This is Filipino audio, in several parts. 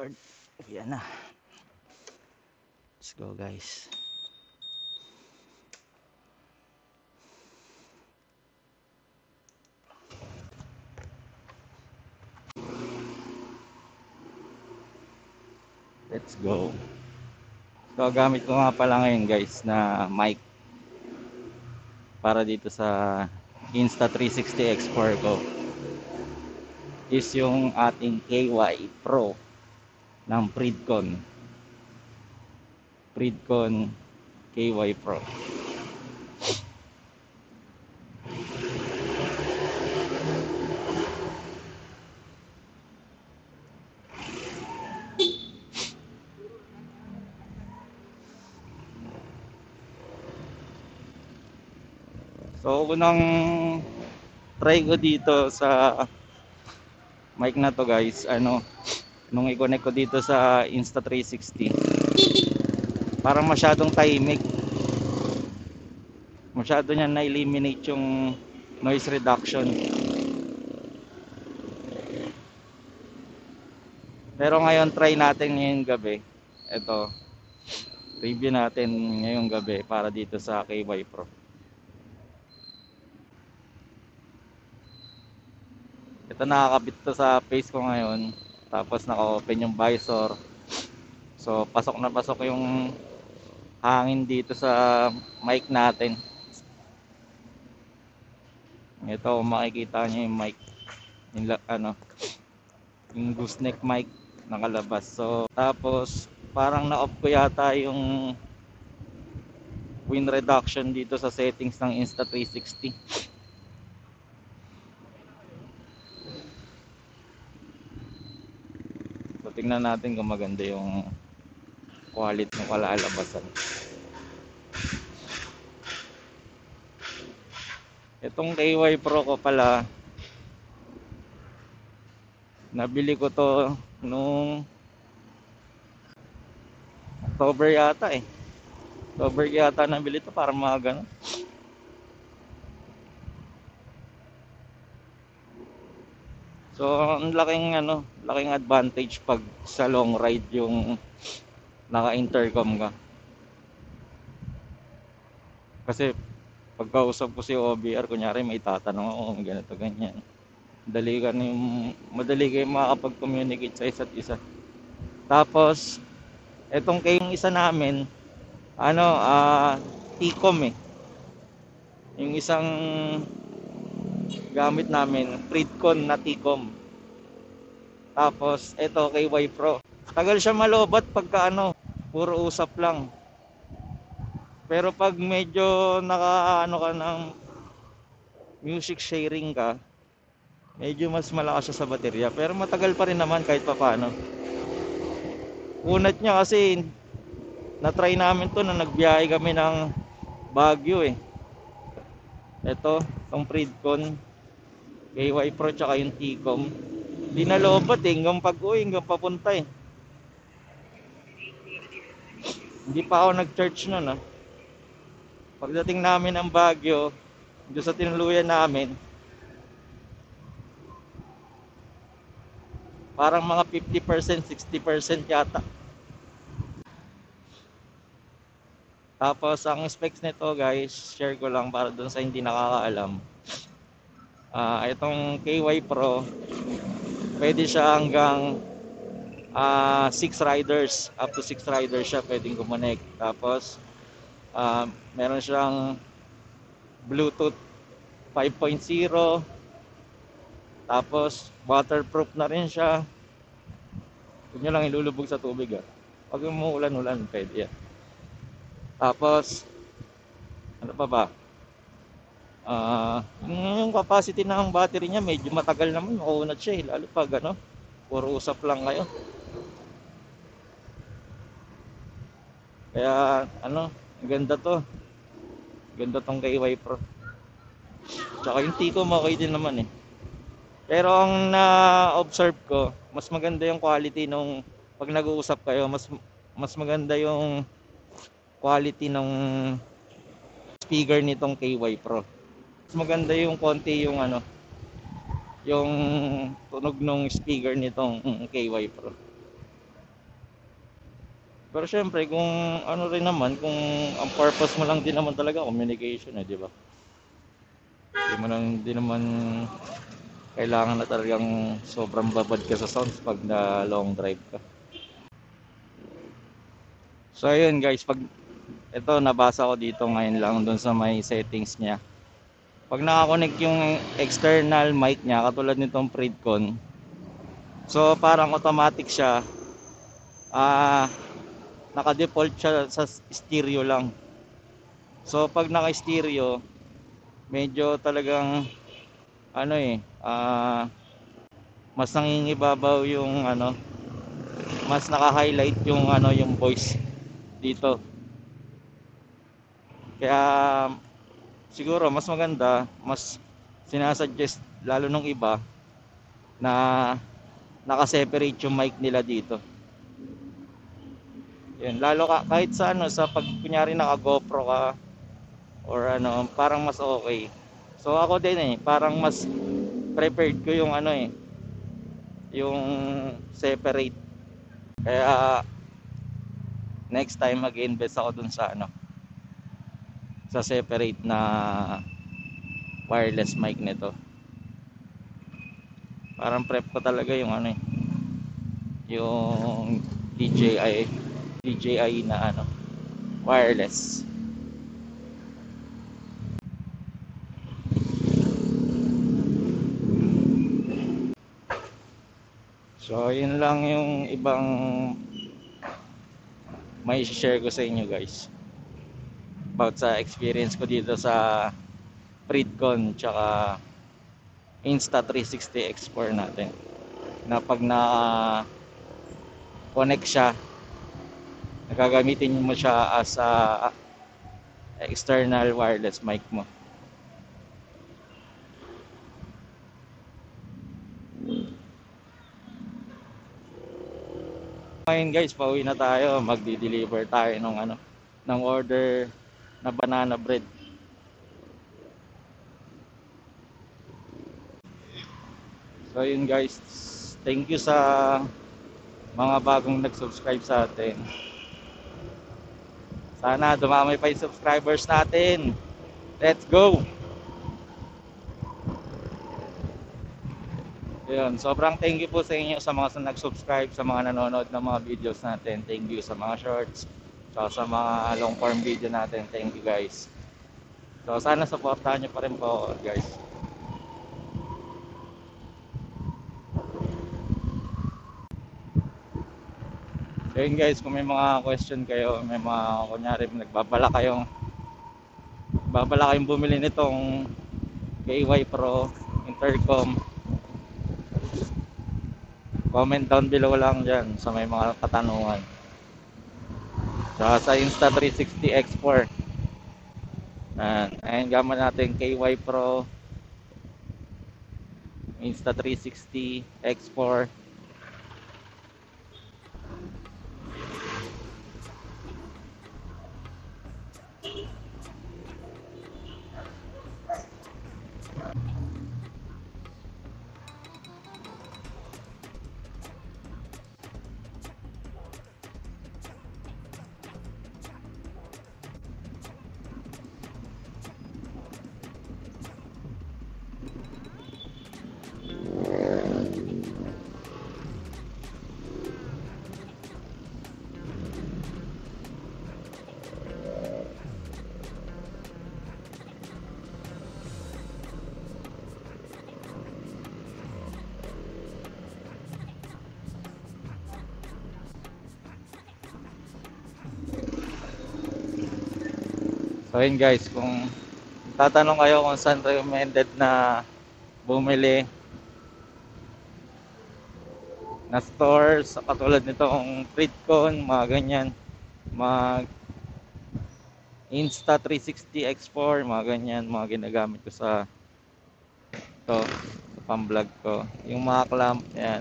record. Ayan na. Let's go guys. Let's go. So gamit ko nga pala ngayon guys na mic para dito sa Insta360 X4 ko is yung ating KY Pro ng Pridcon KY Pro. So unang try ko dito sa mic na to guys, nung i-connect ko dito sa Insta360, parang masyadong tahimik. Masyado niya na-eliminate yung noise reduction. Pero ngayon try natin ngayong gabi. Ito, review natin ngayong gabi para dito sa KY Pro. Ito nakakabit to sa face ko ngayon. Tapos naka-open yung visor. So pasok na pasok yung hangin dito sa mic natin. Ito makikita niyo yung mic. Yung gooseneck mic nakalabas. So tapos parang na-off ko yata yung wind reduction dito sa settings ng Insta360. So tingnan natin kung maganda yung quality ng kalalabasan. Itong KY Pro ko pala, nabili ko to nung October yata eh. October yata nabili to para mga ganun. So ang laking advantage pag sa long ride yung naka-intercom ka. Kasi pagkausap ko si OBR, kunyari may tatanong ako, ganito ganyan. Madali kayo makakapag-communicate sa isa't isa. Tapos etong kayong isa namin, T-Com eh. Yung isang gamit namin, Pridcon na T-Com. Tapos ito KY Pro. Tagal siya malobat pagka puro usap lang. Pero pag medyo ka ng music sharing ka, medyo mas malakas siya sa baterya. Pero matagal pa rin naman kahit papaano. Unat niya kasi na-try namin to nung nagbiyahe kami ng Baguio eh. Ito, itong Pridcon KY Pro tsaka yung T-Com. Di nalobat eh, hanggang pag-uwi, hanggang papunta eh. Hindi pa ako nag-charge nun ah. Pagdating namin ng Baguio, doon sa tinuluyan namin, parang mga 50%, 60% yata. Tapos ang specs nito guys, share ko lang para doon sa hindi nakakaalam. Itong KY Pro, pwede siya hanggang 6 riders, up to 6 riders siya pwedeng kumonek. Tapos meron siyang Bluetooth 5.0. Tapos waterproof na rin siya. Huwag nyo lang ilulubog sa tubig ah. Pag umuulan-ulan pwede yan. Tapos ano pa ba? Yung capacity ng battery niya medyo matagal naman, makunat siya eh. Lalo pag puro usap lang kayo. Kaya ganda to. Ganda tong KY Pro. Tsaka yung T-Com okay din naman eh. Pero ang na-observe ko, mas maganda yung quality nung pag nag-uusap kayo, mas maganda yung quality ng speaker nitong KY Pro. Mas maganda yung konti yung yung tunog ng speaker nitong KY Pro. Pero syempre kung ano rin naman, kung ang purpose mo lang din naman talaga communication, eh, di ba? Di naman kailangan na talagang sobrang babad ka sa sounds pag na long drive ka. So ayun guys, pag ito nabasa ko dito ngayon lang dun sa may settings niya. Pag nakakonect yung external mic niya katulad nitong Predcon, so parang automatic siya, ah naka-default siya sa stereo lang. So pag naka-stereo, medyo talagang ano mas nangingibabaw yung ano, mas naka-highlight yung ano yung voice dito. Kaya siguro mas maganda, mas sinasuggest lalo nung iba na naka-separate yung mic nila dito. Yun, lalo ka kahit sa ano sa pag kunyari naka GoPro ka or ano, parang mas okay. So ako din parang mas preferred ko yung ano yung separate. Kaya next time mag-invest ako dun sa ano, sa separate na wireless mic nito. Parang prep ko talaga yung ano yung DJI na ano, wireless. So yun lang yung ibang may share ko sa inyo guys about sa experience ko dito sa Predcon tsaka Insta360 X4 natin, na pag na connect siya, nagagamitin mo siya as a external wireless mic mo. Ngayon guys, pauwi na tayo, magdi-deliver tayo ng ano, ng order na banana bread. So yun guys, thank you sa mga bagong nag-subscribe sa atin. Sana dumami pa yung subscribers natin. Let's go! Yun, sobrang thank you po sa inyo sa mga nag-subscribe, sa mga nanonood ng mga videos natin. Thank you sa mga shorts, sa mga long form video natin. Thank you guys. So sana supportahan nyo pa rin po guys. So yun guys, kung may mga question kayo, may mga kunyari babala kayong bumili nitong KY Pro intercom, comment down below lang dyan sa may mga katanungan. Sa Insta360 X4, ayan gamit natin KY Pro Insta360 X4. So yun guys, kung tatanong kayo kung saan recommended na bumili na stores katulad nitong Predcon, mga ganyan, mag Insta360 X4, mga ganyan, mga ginagamit ko sa to, sa pang-vlog ko. Yung mga clamp, yan.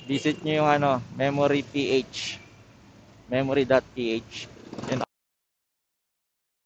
Visit nyo yung ano, memory.ph. Yan,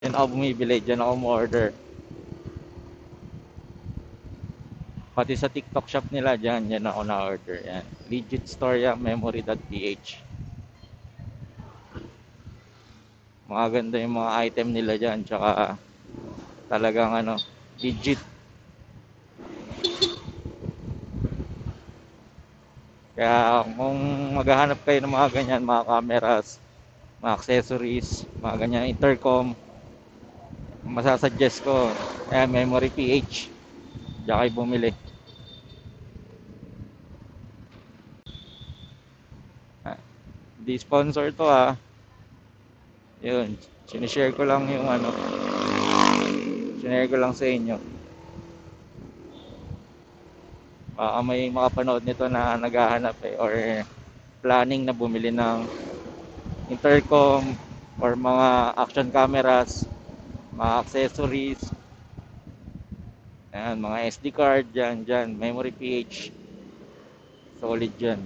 yan ako bumibili, dyan ako mo-order. Pati sa TikTok shop nila, dyan ako na-order. Yan. Legit store yan, memory.ph. Magaganda yung mga item nila dyan, tsaka talagang ano, legit. Kaya kung maghahanap kayo ng mga ganyan, mga cameras, mga accessories, mga ganyan, intercom, masasuggest ko, Memory PH. Diyan kayo bumili. Di sponsor to ha. Yun, sinishare ko lang yung ano, sinare ko lang sa inyo. Baka may makapanood nito na naghahanap or planning na bumili ng intercom or mga action cameras, mga accessories, ayan, mga SD card, dyan, Memory PH, solid dyan.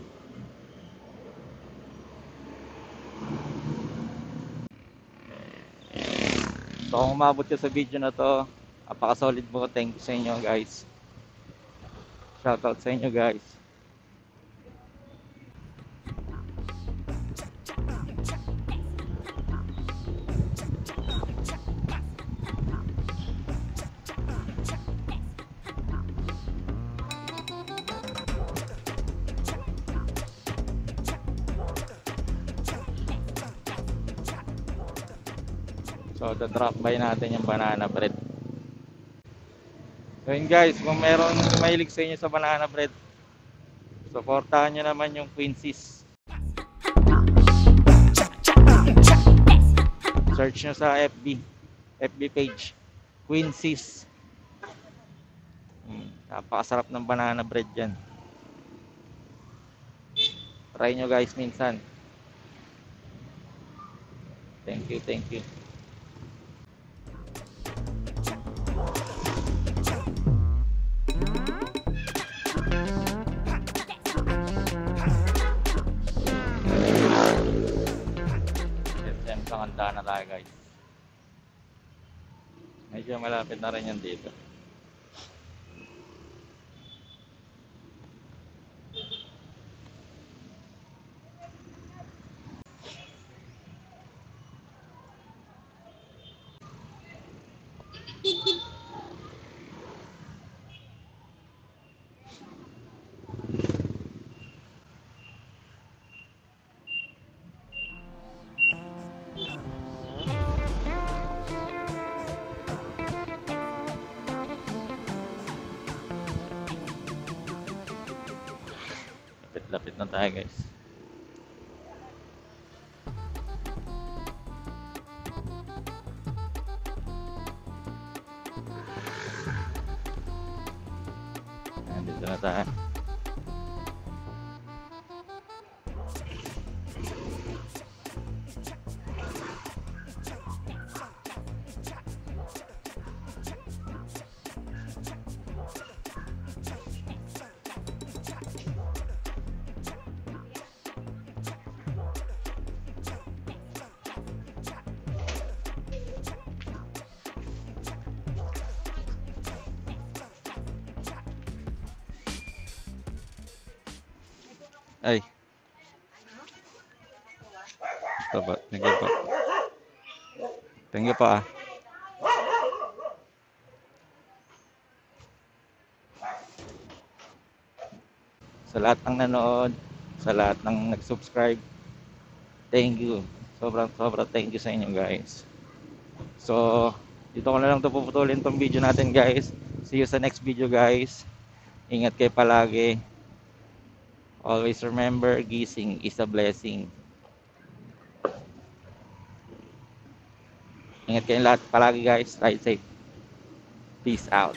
So kung umabot ka sa video na to, napaka-solid mo. Thank you sa inyo guys. Shoutout sa inyo guys. So, drop by natin yung banana bread. So yun guys, kung meron mahilig sa inyo sa banana bread, supportahan nyo naman yung Quincy's. Search nyo sa FB page, Quincy's. Napakasarap ng banana bread dyan. Try nyo guys minsan. Thank you, thank you. Handa na tayo guys. Medyo malapit na rin yan dito. Lapit na tayo guys. Nandito na tayo. Ay. Ito ba? Thank you po. Thank you po ah. Sa lahat ng nanood, sa lahat ng nag-subscribe, thank you. Sobrang thank you sa inyo guys. So, dito ko na lang ito puputulin tong video natin guys. See you sa next video guys. Ingat kayo palagi. Always remember, gising is a blessing. Ingat kayo lahat palagi guys. Ride safe. Peace out.